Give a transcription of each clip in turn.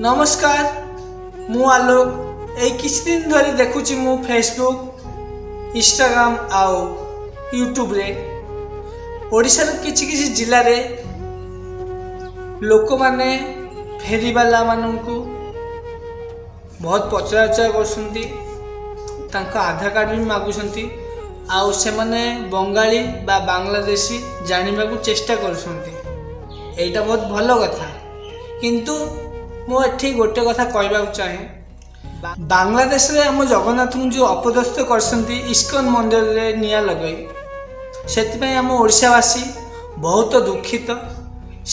नमस्कार मु आलोक ए किछ दिन धरी देखुची मु फेसबुक इंस्टाग्राम आउ यूट्यूब रे ओडिशा रो किछि किछि जिल्ला रे लोक माने फेरीवाला माननकु बहुत पचराउचरा करसंती तांका आधार कार्ड भी मागुसंती आउ से माने बंगाली बा बांग्लादेशी जानिबा को चेष्टा करसंती। एटा बहुत भलो कथा किंतु मो एठी गोटे कथा कहबा चाहे बांग्लादेश रे हम जगन्नाथ जो अपदस्थ करसंती इस्कन मंदिर रे निया लगई सेति हम ओडिशावासी बहुत दुखित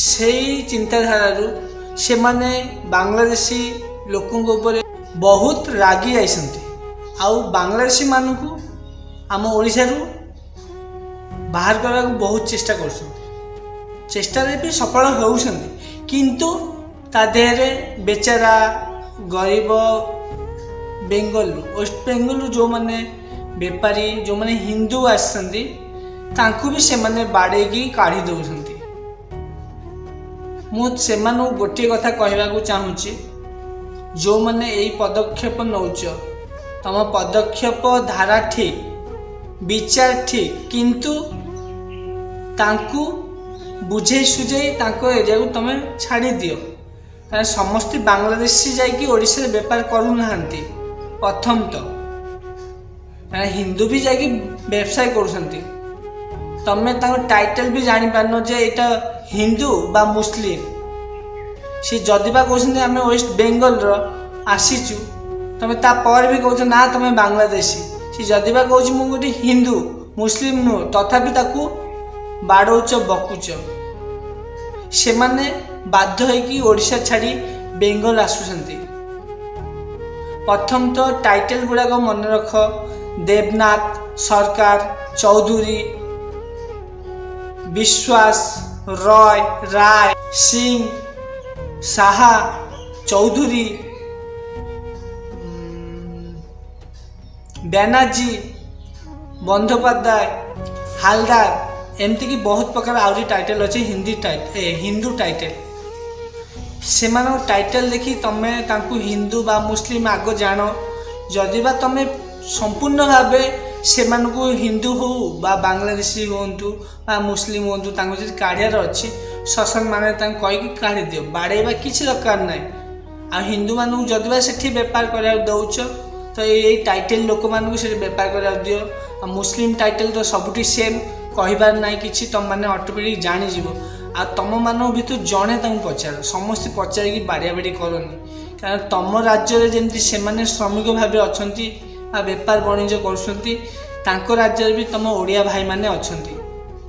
से चिंताधारा से माने बांग्लादेशी लोकों ऊपर बहुत रागी जाइसंती आउ बांग्लादेशी मानकु आम ओडिशा रु बाहर करने को बहुत चेष्टा करसंती चेष्टा रे भी सफल होउसंती किंतु ता देहरे बेचारा गरीब बेंगल वेस्ट बेंगल जो माने बेपारी जो माने हिंदू आसंती तांकु भी से माने बाड़ेगी काढ़ी दउसंती। मु से मानु गोटे कथा कहबा को चाहूची जो माने एई पदक्षेप नौच तम पदक्षेप धारा ठीक विचार ठीक किंतु तांकु बुझे सुझे तांको एरिया को तमे छाड़ी दियो कारण समस्त बांग्लादेशी जाइकी ओडिशा रे व्यापार करू नाहंती प्रथम तो हिंदू भी जाइकी व्यवसाय करूसंती तमे तांको टाइटल भी जानि पारनो जे एटा हिंदू बा मुस्लिम से जदिबा कहउसंती हमें वेस्ट बेंगल रो आसीचु तमे ता पर भी कहउछ ना तमे बांग्लादेशी से जदिबा कहउछ मु गोटी हिंदू मुस्लिम नु तथापि ताकू बाड़ौच बकुच से माने बाध्य होइकी ओडिशा छाड़ी बेंगल आसुसंती। प्रथम तो टाइटल गुड़ाक मन रख देवनाथ सरकार चौधरी विश्वास रॉय राय सिंह साहा चौधरी बैनर्जी बंदोपाध्याय हालदार एमती की बहुत प्रकार आउरी टाइटल अच्छे हिंदू टाइटल से टाइटल देखी तमे तांकु हिंदू बा मुस्लिम आग जान जदि बा तमे संपूर्ण भावे से हिंदू हो बा बांग्लादेशी होंतु बा मुस्लिम होंतु तांको जदि काढ़ियार अच्छी शासन माने तांको कहीकि काढ़ी दियो बाड़ेबा किछि दरकार नै आ हिंदू मानू जदि बा सेठी व्यापार करिया दउछ तो ये टाइटल लोक मानू से व्यापार करिया दियो आ मुस्लिम टाइटल तो सबुठी सेम कहबार ना कि तुम मैंने ऑटोमेटिक जानी जीव आ तुम मान भर जड़े पचार समस्त पचार बाड़िया बाड़ी करनी कारण तुम राज्य जमी से श्रमिक भाव अच्छा बेपार वाणिज्य कर राज्य भी तुम ओडिया भाई मैंने अच्छा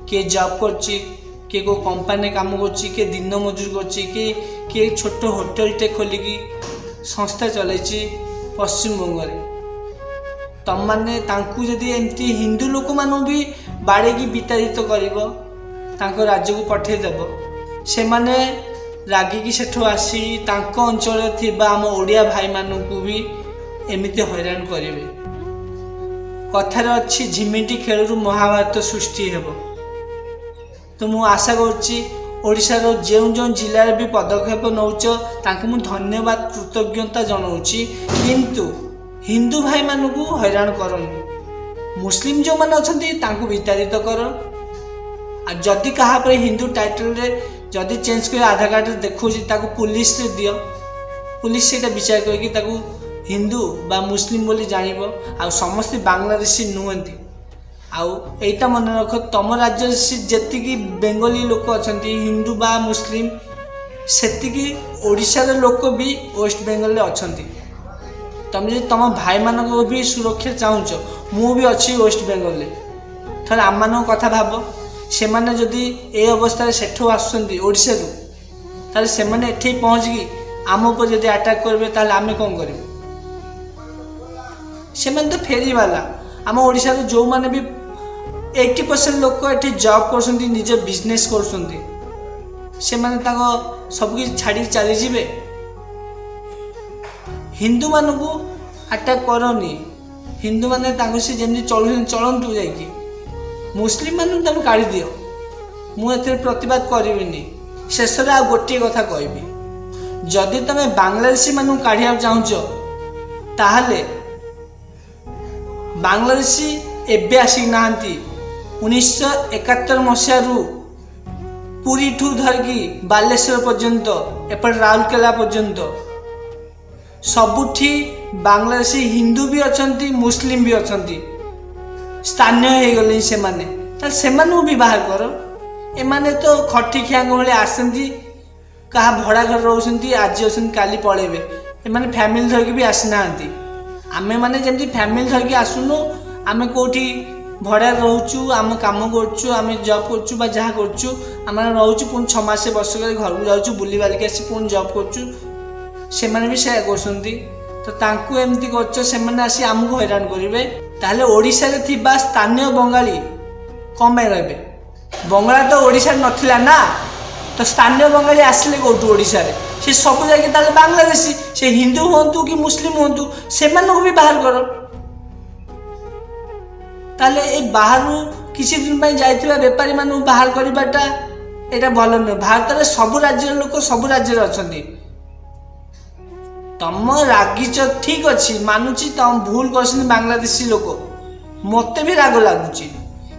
किए जॉब कर को कंपानी काम कर दिन मजूर कर छोट होटेलटे खोलिकी संस्था चलती पश्चिम बंग तुम मैंने जदि एमती हिंदू लोक मानू भी बाड़े की विताड़ित कर राज्य को पठेदेव से माने रागिकी सेठू आसी अंचल थिबा आम ओडिया भाई मानू भी एमती हैरान करेंगे कथार अच्छी झिमिटी खेलू महाभारत सृष्टि हेब तो मु आशा करोड़ार जो जो जिले भी पदक्षेप नौच तांको धन्यवाद कृतज्ञता जनाऊँगी किंतु हिंदू भाई मानू हैरान करनी मुस्लिम जो मैंने अच्छा विताड़ित कर जदि कहा पर हिंदू टाइटल रे जदि चेंज कर आधार कार्ड देखो पुलिस रे दियो पुलिस से विचार करके हिंदू बा मुस्लिम बोली जानिबो आ समस्त बांग्लादेशी नुहंती आईटा मन रख तुम राज्य जी बेंगली लोक अच्छा हिंदू बा मुस्लिम से ओडिशार लोक भी वेस्ट बेंगल अच्छा तुम जो तुम भाई मान भी सुरक्षा चाहूच मु भी अच्छी वेस्ट बेंगल थोड़ा आम मान कथा भाव से मैंने जदि ए अवस्था सेठू आसोडिशा ताले से मैंने एठी पहुँचिकी आम उपर जदि अटैक करेंगे ताले आमे कौन करें से मैंने तो फेरीवाला आम ओडिशा जो मैंने भी 80% लोक एठी जॉब कर निज बिजनेस कर सबकि छाड़ी चली जाए हिंदू मान को अटैक करनी हिंदू मैंने जमी चलतु जा मुस्लिम मान तुम काढ़ी दियो मुझे प्रतिवाद करी शेष आ गोटे कथा कहबी जदि तुम बांग्लादेशी मानू काढ़िया चाहूच ताहले बांग्लादेशी एबे आसिक नाहांती 1971 मसीहारू पुरी ठू धरकी बालेश्वर पर्यंत एपट राउरकेला पर्यंत सबुठी बांग्लादेशी हिंदू भी अछंती मुस्लिम भी अछंती स्थानीय हो गले से माने भी बाहर कर एमाने तो खटी खियांग भाई आसती कहा भड़ा घर रोचंती आज अच्छा काली पलैबे एमाने फैमिली धरकी भी आसी ना आमे माने जमती फैमिली धरकी आसुनु आमे कोठी भड़ा रोचु आम काम करचु आम जॉब करचु बा जहाँ करचु आम रोचु पुणी 6 मास वर्ष कर घर को जाऊँ बुली बालिक आसी पुणी जॉब करचु से माने भी सेया करसंती तो तांकु एमती करचो से माने आसी आमको हैरान करेंगे ताहले ओडिशा रे थिबा स्थानीय बंगाली कम पे रहे बंगाला तो ओडिशा नथिला ना तो स्थानीय बंगाली आसले कौटू ओडिशा रे से सब जाके ताले बांग्लादेशी से हिंदू होंतु कि मुस्लिम होंतु से मानू भी बाहर करो ताले ए बाहरु किसी दिन पे जाइथिबा व्यापारी मानू बाहर करबाटा एटा भलो न भारत रे सब राज्य लोक सब राज्य रे अछंती तम रागिच ठीक अच्छी मानुची तम भूल कर बांग्लादेशी लोक मत भी राग लगुच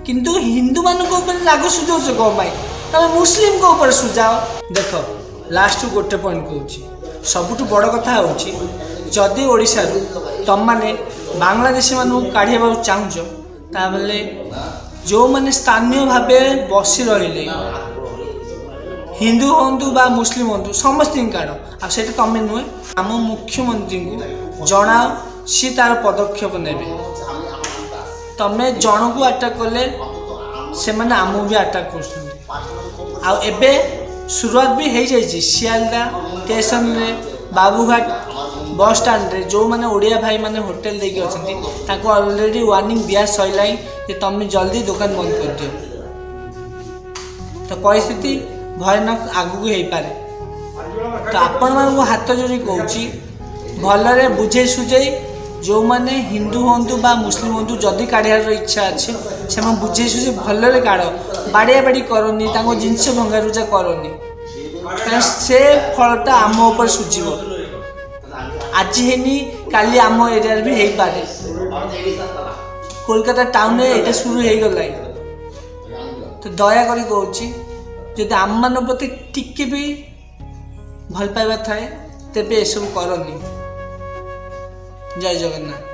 किंतु हिंदू मान राग सुझाव कौन पाई तुम मुस्लिम को ऊपर सुझाओ देख लास्ट गोटे पॉइंट कहूँ सबुठ बड़ कथा जदि ओडिशा तुम मैंने बांग्लादेशी मानू काढ़ा चाहूच ताबले जो मैंने स्थानीय भाव बसी रही हिंदू हूँ बा मुस्लिम हूँ समस्त काढ़ आटा तुम नुहे आम मुख्यमंत्री को जनाओ सी तार पदक्षेप ने तमें जन को आटाक कले से मैंने आमको भी आटाक कर शुरुआत भी हो जाए सियालदा स्टेशन रे बाबूघाट बस स्टाण्ड रे जो मैंने ओडिया भाई मैंने होटेल देखिए अच्छा ऑलरेडी वार्निंग दिया सैला कि तुम जल्दी दुकान बंद कर दियो तो परिस्थिति भयानक आगू हो पारे तो आपण मानक हाथ जोड़ी कहूँ भलरे बुझे सुझे जो मैंने हिंदू हूँ बा मुस्लिम हूँ जदि काढ़ार इच्छा अच्छे से बुझे सुझे भलरे काढ़ बाड़िया बाड़ी करनी जिनस भंगारुजा करनी से फलटा आम उपर सुझिब आज हेनी काली आम एरिया भी हो पारे कोलकाता टाउन ये शुरू हो गला तो दयाकोरी कहूँ जदि आम मान प्रति टिके भी भल पाइबा थाए तेबे एसबू करनी। जय जगन्नाथ।